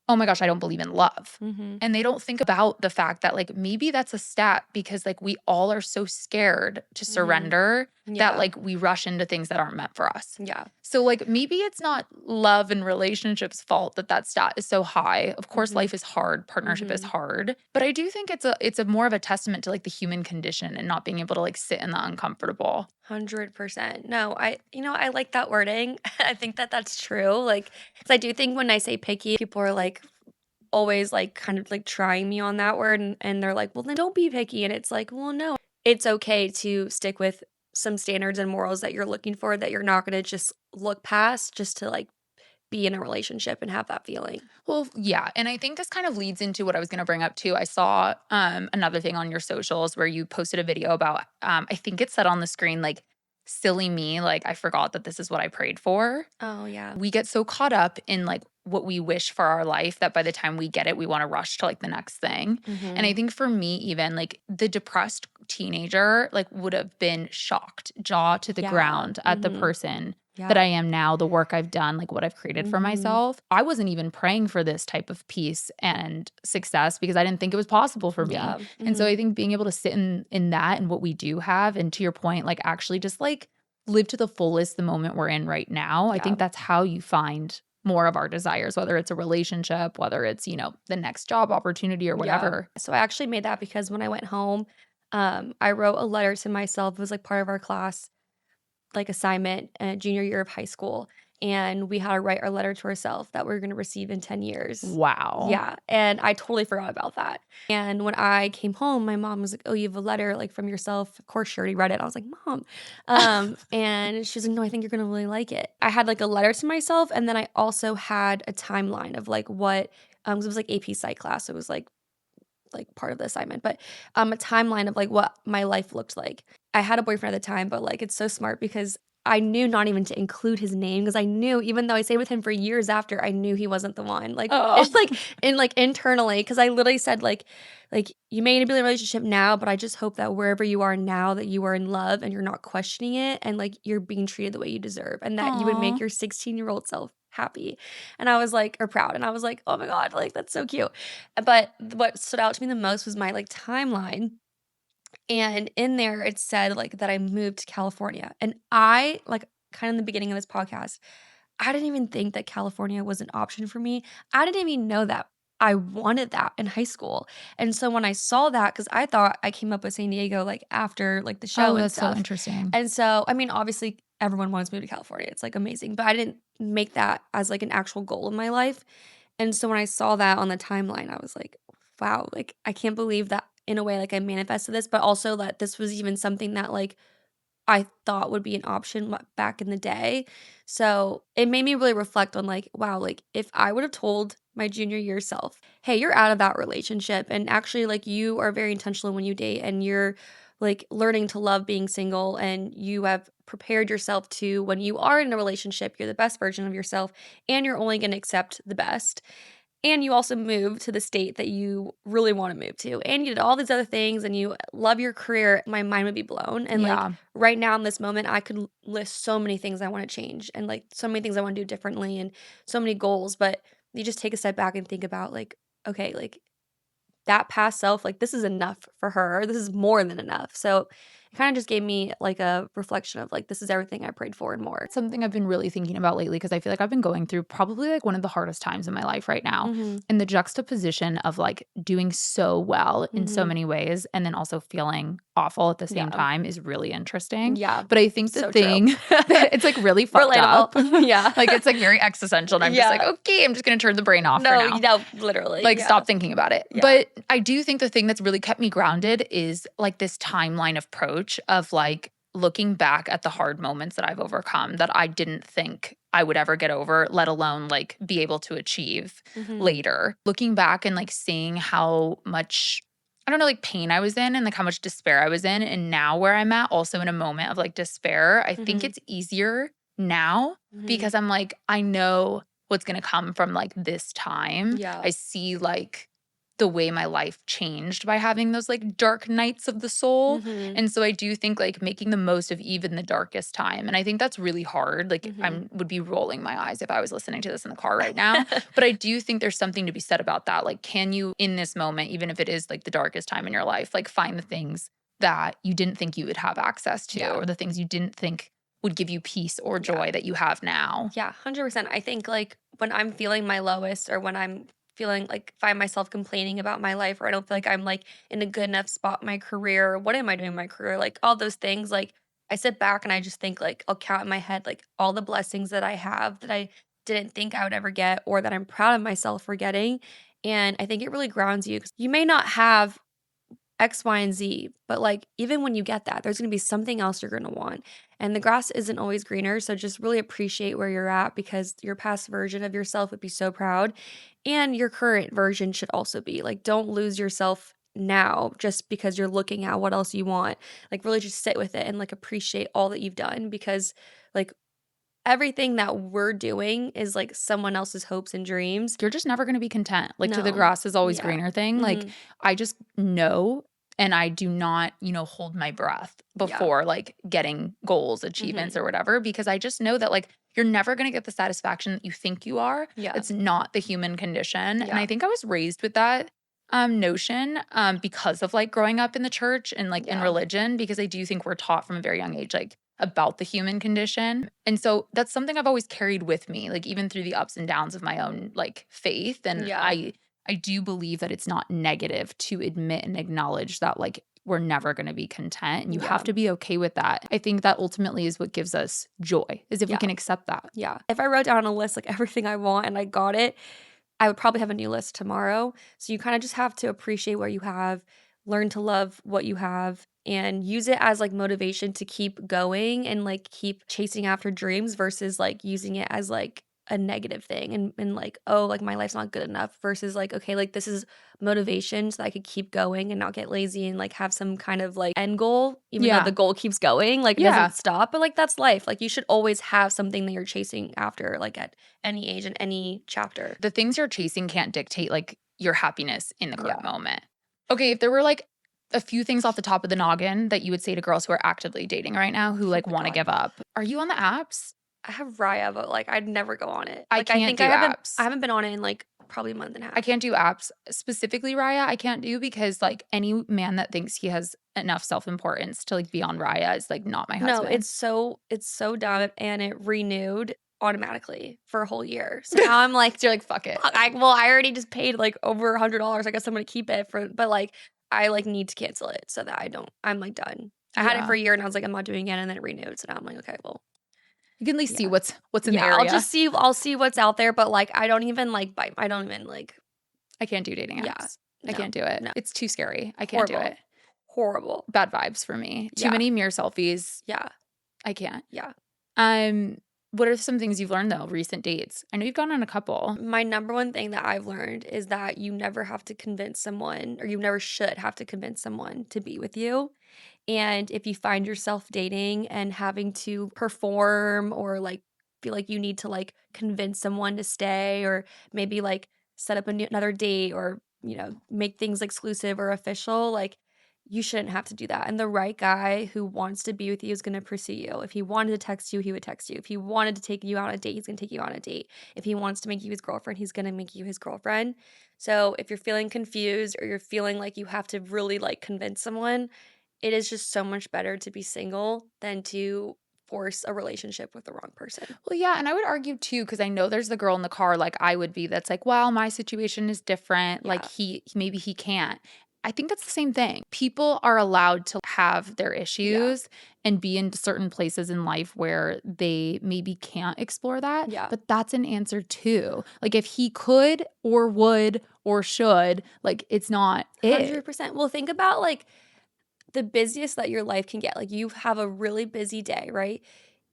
oh my gosh, I don't believe in love. And they don't think about the fact that like maybe that's a stat because like we all are so scared to surrender that like we rush into things that aren't meant for us. Yeah. So like maybe it's not love and relationships fault that that stat is so high. Of course life is hard, partnership is hard, but I do think it's a more of a testament to like the human condition and not being able to like sit in the uncomfortable. 100%. No, I like that wording. I think that that's true. Like, 'cause I do think when I say picky, people are like always like kind of like trying me on that word and they're like, well, then don't be picky. And it's like, well, no, it's okay to stick with some standards and morals that you're looking for that you're not going to just look past just to like be in a relationship and have that feeling. Well, yeah. And I think this kind of leads into what I was going to bring up too. I saw another thing on your socials where you posted a video about, I think it said on the screen, like, silly me, like, I forgot that this is what I prayed for. Oh, yeah. We get so caught up in like what we wish for our life that by the time we get it, we want to rush to like the next thing. And I think for me, even like the depressed teenager, like would have been shocked, jaw to the ground at the person that I am now, the work I've done, like what I've created for myself. I wasn't even praying for this type of peace and success because I didn't think it was possible for me. And so I think being able to sit in that and what we do have, and to your point, like actually just like live to the fullest the moment we're in right now. I think that's how you find more of our desires, whether it's a relationship, whether it's, you know, the next job opportunity or whatever. So I actually made that because when I went home, I wrote a letter to myself. It was like part of our class like assignment junior year of high school, and we had to write our letter to ourselves that we are going to receive in 10 years. Wow. Yeah, and I totally forgot about that. And when I came home, my mom was like, oh, you have a letter like from yourself. Of course, she already read it. I was like, Mom. And she was like, no, I think you're going to really like it. I had like a letter to myself, and then I also had a timeline of like what, 'cause it was like AP Psych class. So it was like part of the assignment, but a timeline of like what my life looked like. I had a boyfriend at the time, but like it's so smart because I knew not even to include his name because I knew even though I stayed with him for years after, I knew he wasn't the one. Like it's like internally, because I literally said like you may be in a relationship now, but I just hope that wherever you are now that you are in love and you're not questioning it and like you're being treated the way you deserve and that you would make your 16-year-old self happy. And I was like, or proud. And I was like, oh my God, like that's so cute. But what stood out to me the most was my like timeline. And in there it said like that I moved to California. And I like kind of in the beginning of this podcast, I didn't even think that California was an option for me. I didn't even know that I wanted that in high school. And so when I saw that, because I thought I came up with San Diego like after like the show and that's stuff. so interesting. And so, I mean, obviously everyone wants to move to California. It's like amazing. But I didn't make that as like an actual goal in my life. And so when I saw that on the timeline, I was like, wow, like, I can't believe that in a way, like, I manifested this, but also that this was even something that, like, I thought would be an option back in the day. So it made me really reflect on like, wow, like if I would have told my junior year self, hey, you're out of that relationship. And actually, like you are very intentional when you date and you're like learning to love being single and you have prepared yourself to when you are in a relationship, you're the best version of yourself and you're only going to accept the best. And you also moved to the state that you really wanna move to, and you did all these other things, and you love your career, my mind would be blown, and, like, Yeah. right now in this moment, I could l list so many things I wanna change, and, like, so many things I wanna do differently, and so many goals, but you just take a step back and think about, like, okay, like, that past self, like, this is enough for her, this is more than enough, so it kinda just gave me, like, a reflection of, like, this is everything I prayed for and more. Something I've been really thinking about lately because I feel like I've been going through probably like one of the hardest times in my life right now. Mhm, And the juxtaposition of like doing so well in so mhm. many ways and then also feeling awful at the same Yeah, time is really interesting. yeah, But I think the so true. thing that it's like really fucked Relatable. up. Yeah. Like it's like very existential. And I'm just like, Yeah. okay, I'm just going to turn the brain off for No, now. literally, Like, yeah. stop thinking about it. Yeah. But I do think the thing that's really kept me grounded is like this timeline approach of like looking back at the hard moments that I've overcome that I didn't think I would ever get over, let alone like be able to achieve Mhm. later. Looking back and like seeing how much, I don't know, like pain I was in and like how much despair I was in. And now where I'm at, also in a moment of like despair, I think Mhm. it's easier now Mhm. because I'm like, I know what's going to come from like this time. Yeah. I see like the way my life changed by having those like dark nights of the soul. Mhm. And so I do think like making the most of even the darkest time. And I think that's really hard. Like Mhm. I would be rolling my eyes if I was listening to this in the car right now. But I do think there's something to be said about that. Like, can you in this moment, even if it is like the darkest time in your life, like find the things that you didn't think you would have access to Yeah. or the things you didn't think would give you peace or Yeah. joy that you have now? Yeah, 100%. I think, like, when I'm feeling my lowest or when I'm feeling like find myself complaining about my life or I don't feel like I'm, like, in a good enough spot in my career or what am I doing in my career, like, all those things, like, I sit back and I just think, like, I'll count in my head, like, all the blessings that I have that I didn't think I would ever get or that I'm proud of myself for getting, and I think it really grounds you 'cause you may not have X, Y, and Z. But like, even when you get that, there's gonna be something else you're gonna want. And the grass isn't always greener. So just really appreciate where you're at because your past version of yourself would be so proud. And your current version should also be. Like, don't lose yourself now just because you're looking at what else you want. Like, really just sit with it and like appreciate all that you've done because like everything that we're doing is like someone else's hopes and dreams. You're just never going to be content. Like to the No. grass is always Yeah. greener thing. Like Mhm. I just know and I do not, hold my breath Yeah. before like getting goals, achievements Mhm. or whatever because I just know that like you're never going to get the satisfaction that you think you are. Yeah. It's not the human condition. And I Yeah. think I was raised with that notion because of like growing up in the church and like in Yeah. religion because I do think we're taught from a very young age like about the human condition. And so that's something I've always carried with me, like even through the ups and downs of my own like faith. And Yeah. I do believe that it's not negative to admit and acknowledge that like we're never going to be content and you Yeah. have to be okay with that. I think that ultimately is what gives us joy, is if we Yeah. can accept that. Yeah. If I wrote down on a list like everything I want and I got it, I would probably have a new list tomorrow. So you kind of just have to appreciate what you have, learn to love what you have, and use it as like motivation to keep going and like keep chasing after dreams versus like using it as like a negative thing and like, oh, like my life's not good enough versus like, okay, like this is motivation so that I could keep going and not get lazy and like have some kind of like end goal, even though the Yeah. goal keeps going, like it Yeah. doesn't stop. But like that's life. Like you should always have something that you're chasing after, like at any age and any chapter. The things you're chasing can't dictate like your happiness in the current Yeah. moment. Okay, if there were like a few things off the top of the noggin that you would say to girls who are actively dating right now who Oh like my want to God. give up, are you on the apps? I have Raya, but, like, I'd never go on it. I Like, I can't think do I apps. haven't been on it in, like, probably a month and a I half. can't do apps. Specifically Raya, I can't do because like any man that thinks he has enough self-importance to like be on Raya is like not my No, husband. it's so dumb, and it renewed automatically for a whole year. So now I'm like, So you're like, fuck it. I already just paid, like, over $100. I guess I'm gonna keep it for but, like, I, like, need to cancel it so that I'm, like, done. I had it for Yeah. a year, and I was like, "I'm not doing it," and then it renewed, so now I'm like, "Okay, well." You can at least see Yeah. what's in the Yeah, area. I'll see what's out there, but, like, I don't even, like, bite I don't even, like I can't do dating yeah. apps. I can't do it. No. It's too scary. I can't do it. Horrible. Bad vibes for me. Yeah. Too many mirror selfies. Yeah. I can't. Yeah. What are some things you've learned though, recent dates? I know you've gone on a couple. My number one thing that I've learned is that you never have to convince someone, or you never should have to convince someone to be with you. And if you find yourself dating and having to perform or like feel like you need to like convince someone to stay, or maybe like set up another date, or, you know, make things exclusive or official, like you shouldn't have to do that. And the right guy who wants to be with you is going to pursue you. If he wanted to text you, he would text you. If he wanted to take you on a date, he's going to take you on a date. If he wants to make you his girlfriend, he's going to make you his girlfriend. So if you're feeling confused, or you're feeling like you have to really like convince someone, it is just so much better to be single than to force a relationship with the wrong person. Well, yeah, and I would argue too, because I know there's the girl in the car like I would be that's like, well, my situation is different. Like maybe he can't. I think that's the same thing. People are allowed to have their issues and be in certain places in life where they maybe can't explore that. Yeah. But that's an answer too. Like if he could or would or should, like it's not it. 100%. Well, think about like the busiest that your life can get. Like you have a really busy day, right?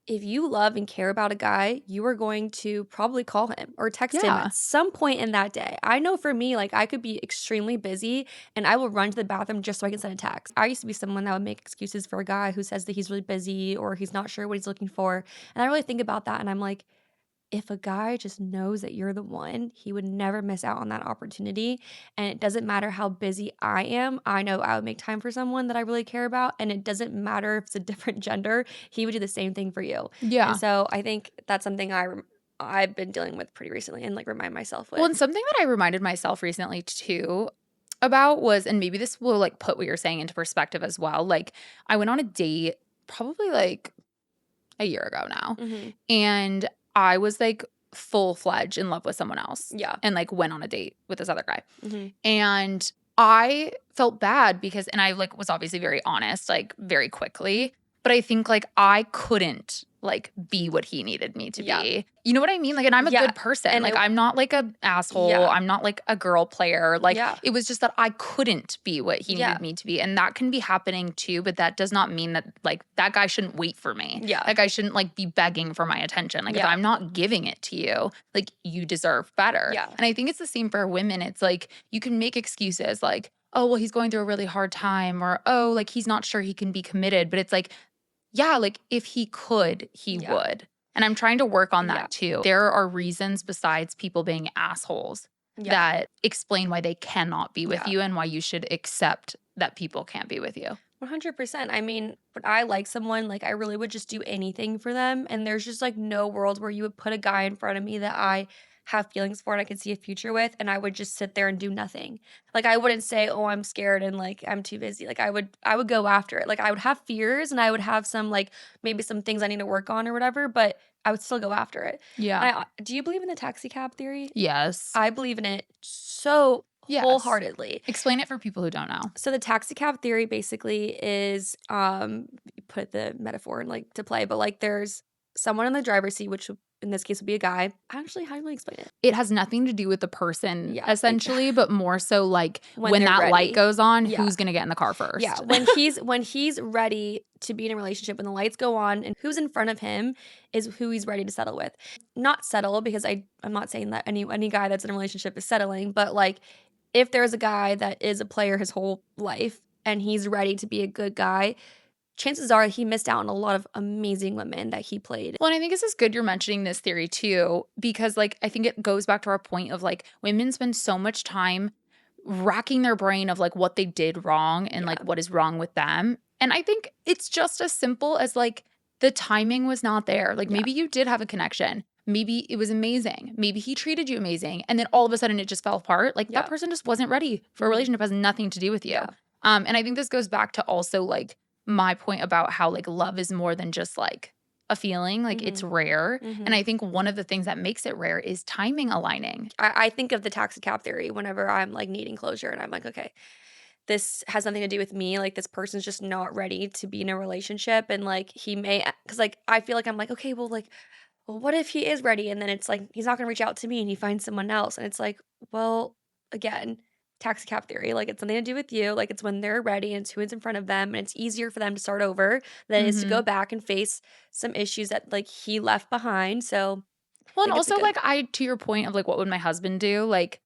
If you love and care about a guy, you are going to probably call him or text him at some point in that day. I know for me, like I could be extremely busy and I will run to the bathroom just so I can send a text. I used to be someone that would make excuses for a guy who says that he's really busy or he's not sure what he's looking for. And I really think about that and I'm like, if a guy just knows that you're the one, he would never miss out on that opportunity. And it doesn't matter how busy I am. I know I would make time for someone that I really care about. And it doesn't matter if it's a different gender. He would do the same thing for you. Yeah. And so I think that's something I've been dealing with pretty recently and like remind myself with. Well, and something that I reminded myself recently too about was, and maybe this will like put what you're saying into perspective as well. Like I went on a date probably like a year ago now. Mm-hmm. And I was like full-fledged in love with someone else. Yeah. And like went on a date with this other guy. Mm-hmm. And I felt bad because, and I like was obviously very honest, like very quickly, but I think like I couldn't like be what he needed me to be. You know what I mean? Like, and I'm a good person. And like, I'm not like a asshole. I'm not like a girl player. Like it was just that I couldn't be what he needed me to be. And that can be happening too, but that does not mean that like that guy shouldn't wait for me. That guy shouldn't like be begging for my attention. Like if I'm not giving it to you, like you deserve better. And I think it's the same for women. It's like you can make excuses like, oh, well, he's going through a really hard time, or, oh, like he's not sure he can be committed. But it's like, yeah, like if he could, he would. And I'm trying to work on that too. There are reasons besides people being assholes that explain why they cannot be with you and why you should accept that people can't be with you. 100%. I mean, when I like someone, like I really would just do anything for them. And there's just like no world where you would put a guy in front of me that I have feelings for and I could see a future with, and I would just sit there and do nothing. Like I wouldn't say, "Oh, I'm scared and like I'm too busy." Like I would go after it. Like I would have fears and I would have some like maybe some things I need to work on or whatever, but I would still go after it. Yeah. Do you believe in the taxi cab theory? Yes. I believe in it so wholeheartedly. Explain it for people who don't know. So the taxi cab theory basically is put the metaphor in like to play, but like there's someone in the driver's seat, which in this case would be a guy. Actually, how do you explain it? It has nothing to do with the person essentially, but more so like when that ready. light goes on, who's going to get in the car first? Yeah, when he's ready to be in a relationship, when the lights go on and who's in front of him is who he's ready to settle with. Not settle, because I'm not saying that any guy that's in a relationship is settling, but like if there's a guy that is a player his whole life and he's ready to be a good guy, chances are he missed out on a lot of amazing women that he played. Well, and I think this is good you're mentioning this theory too, because like I think it goes back to our point of like women spend so much time racking their brain of like what they did wrong and like what is wrong with them. And I think it's just as simple as like the timing was not there. Like maybe you did have a connection. Maybe it was amazing. Maybe he treated you amazing. And then all of a sudden it just fell apart. Like that person just wasn't ready for a relationship. It has nothing to do with you. And I think this goes back to also like my point about how like love is more than just like a feeling, like it's rare. And I think one of the things that makes it rare is timing aligning. I think of the taxi cab theory whenever I'm like needing closure and I'm like, okay, this has nothing to do with me. Like this person's just not ready to be in a relationship. And like he may, because like I feel like I'm like, okay, well what if he is ready? And then it's like, he's not going to reach out to me and he finds someone else. And it's like, well, again, taxi cab theory. Like, it's something to do with you. Like, it's when they're ready and it's who is in front of them, and it's easier for them to start over than it is to go back and face some issues that, like, he left behind. So I Well, and think it's a also, good. like, to your point of, like, what would my husband do? Like,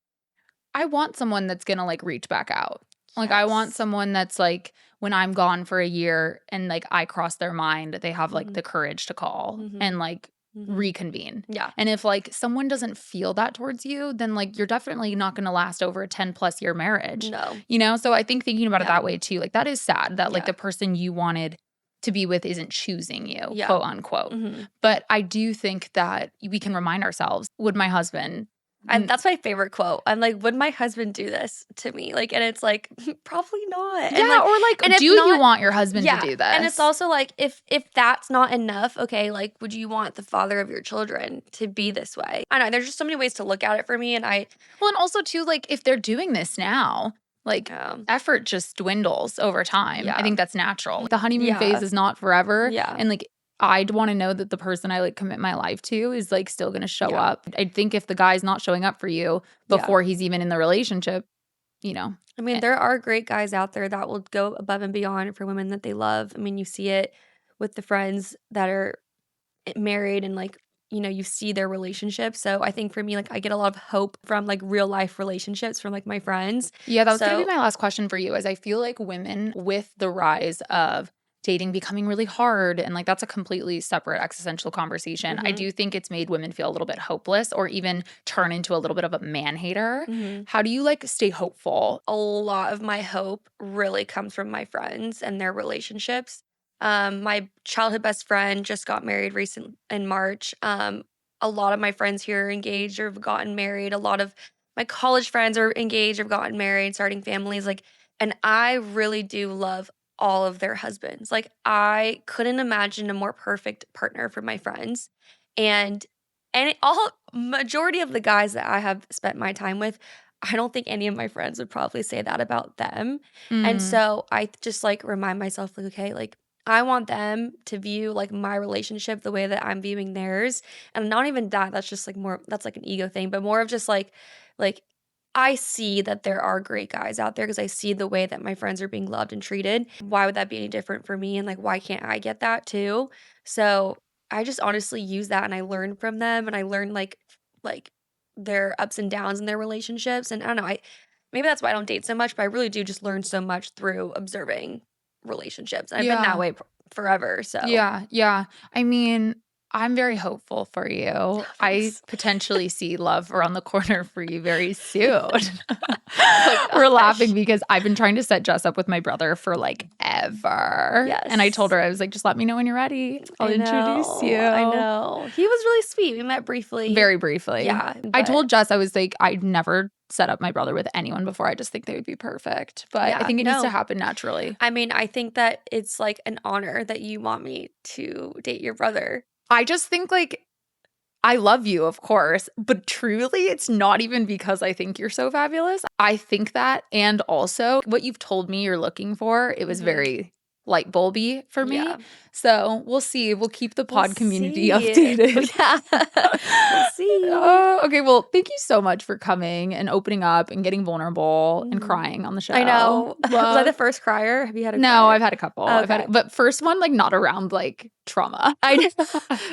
I want someone that's gonna, like, reach back out. Like, I want Yes. someone that's, like, when I'm gone for a year and, like, I cross their mind, they have, like, Mhm. the courage to call Mhm. and, like, Mhm. reconvene. Yeah. And if, like, someone doesn't feel that towards you, then, like, you're definitely not gonna last over a 10+ year marriage, No. you know? So I think thinking about it Yeah. that way too, like, that is sad that, like, Yeah. the person you wanted to be with isn't choosing you, Yeah. quote, unquote. Mhm. But I do think that we can remind ourselves, would my husband And that's my favorite quote. I'm like, "Would my husband do this to me?" Like, and it's like, probably not. And yeah, like, or, like, and do if you not, want your husband to yeah. do And it's this? also like, if that's not enough, okay, like, would you want the father of your children to be this way? I don't know. There's just so many ways to look at it for me, and Well, and also too, like, if they're doing this now, like, um, effort just dwindles over time. I yeah, think that's natural. The honeymoon phase yeah, is not forever, yeah, and, like, I'd wanna know that the person I, like, commit my life to is, like, still gonna show yeah, up. I think if the guy's not showing up for you yeah. before he's even in the relationship, you know, I mean, eh there are great guys out there that will go above and beyond for women that they love. I mean, you see it with the friends that are married and, like, you see their relationships. So I think for me, like, I get a lot of hope from, like, real life relationships from, like, my friends. Yeah, that was gonna be So my last question for you, is I feel like women, with the rise of dating becoming really hard, and, like, that's a completely separate existential conversation. I mhm, do think it's made women feel a little bit hopeless or even turn into a little bit of a man hater. mhm. How do you, like, stay hopeful? A lot of my hope really comes from my friends and their relationships. My childhood best friend just got married recent in March. A lot of my friends here are engaged or have gotten married. A lot of my college friends are engaged or have gotten married, starting families. Like, and I really do love all of their husbands. Like, I couldn't imagine a more perfect partner for my friends. And all majority of the guys that I have spent my time with, I don't think any of my friends would probably say that about them. And Mm, so I just, like, remind myself, like, okay, like, I want them to view, like, my relationship the way that I'm viewing theirs. And not even that, that's just, like, more that's, like, an ego thing, but more of just, like, I see that there are great guys out there because I see the way that my friends are being loved and treated. Why would that be any different for me? And, like, why can't I get that too? So I just honestly use that, and I learn from them, and I learn, like, their ups and downs in their relationships. And I don't know, I maybe that's why I don't date so much, but I really do just learn so much through observing relationships. And I've been that yeah. way forever. So Yeah, yeah. I mean, I'm very hopeful for you. I thanks. potentially see love around the corner for you very soon. Oh We're laughing gosh. because I've been trying to set Jess up with my brother for, like, ever. And I told Yes. her, I was like, "Just let me know when you're ready. I'll I introduce know. I you." know. He was really sweet. We met briefly. Very briefly. Yeah, I but told Jess, I was like, "I'd never set up my brother with anyone before. I just think they would be perfect." But I yeah, think it needs to no. happen naturally. I mean, I think that it's like an honor that you want me to date your brother. I just think, like, I love you, of course, but truly, it's not even because I think you're so fabulous. I think that, and also what you've told me you're looking for, it was Mhm. very light bulby for me. Yeah. So we'll see. We'll keep the We'll pod community see. updated. Yeah. We'll see. Oh, okay. Well, thank you so much for coming and opening up and getting vulnerable and Mhm. crying on the I show. know. Was I the Love. first crier? Have you had a No, crier? I've had a couple. Okay. But first one, like, not around, like, trauma. I know.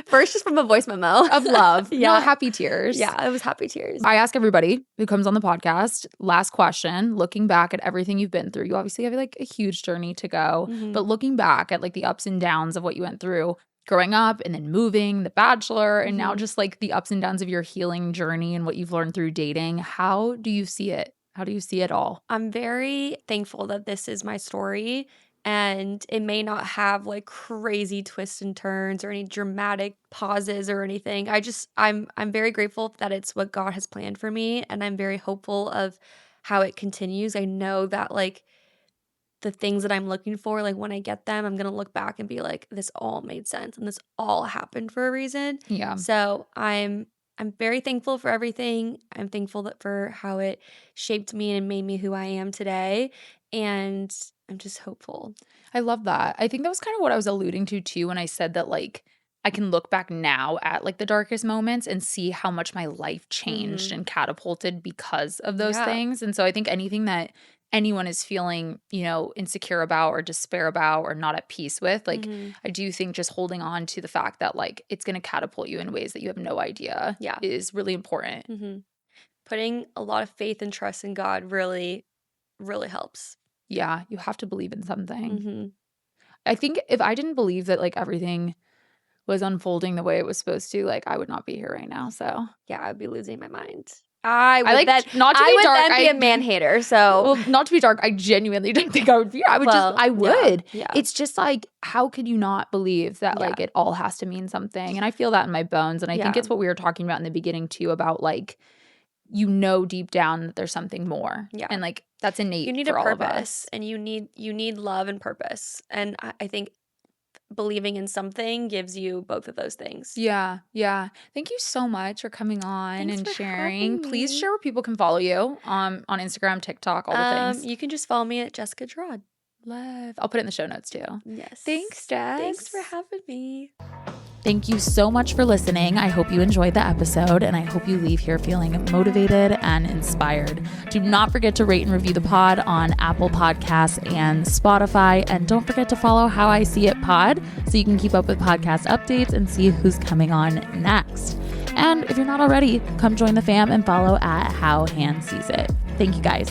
First just from a voice memo. Of love. No, Yeah. happy tears. Yeah, it was happy tears. I ask everybody who comes on the podcast, last question, looking back at everything you've been through, you obviously have, like, a huge journey to go, Mhm. but looking back at, like, the ups and downs of what you went through growing up and then moving, The Bachelor, and now Mhm. just, like, the ups and downs of your healing journey and what you've learned through dating, how do you see it? How do you see it all? I'm very thankful that this is my story, and it may not have, like, crazy twists and turns or any dramatic pauses or anything. I'm very grateful that it's what God has planned for me, and I'm very hopeful of how it continues. I know that, like, the things that I'm looking for, like, when I get them, I'm gonna look back and be like, "This all made sense, and this all happened for a reason." Yeah. So, I'm very thankful for everything. I'm thankful that for how it shaped me and made me who I am today, and I'm just hopeful. I love that. I think that was kind of what I was alluding to too when I said that, like, I can look back now at like the darkest moments and see how much my life changed and catapulted because of those things. And so I think anything that anyone is feeling, you know, insecure about or despair about or not at peace with, like I do think just holding on to the fact that like it's going to catapult you in ways that you have no idea is really important. Putting a lot of faith and trust in God really, really helps. Yeah, you have to believe in something. I think if I didn't believe that like everything was unfolding the way it was supposed to, like I would not be here right now. So yeah, I'd be losing my mind. I would like then, not to I be would dark. then be a man hater. So well, not to be dark. I genuinely don't think I would be. I would. Yeah. It's just like, how could you not believe that like it all has to mean something? And I feel that in my bones. And I think it's what we were talking about in the beginning too, about like, you know, deep down that there's something more. Yeah. And like that's innate. You need for a all purpose, of us. and you need love and purpose. And I think believing in something gives you both of those things. Yeah. Thank you so much for coming on and sharing. Please share where people can follow you on Instagram, TikTok, all the things. You can just follow me at Jess Girod. Love. I'll put it in the show notes too. Yes. Thanks, Jess. Thanks for having me. Thank you so much for listening. I hope you enjoyed the episode, and I hope you leave here feeling motivated and inspired. Do not forget to rate and review the pod on Apple Podcasts and Spotify, and don't forget to follow How I See It Pod so you can keep up with podcast updates and see who's coming on next. And if you're not already, come join the fam and follow at How Han Sees It. Thank you guys.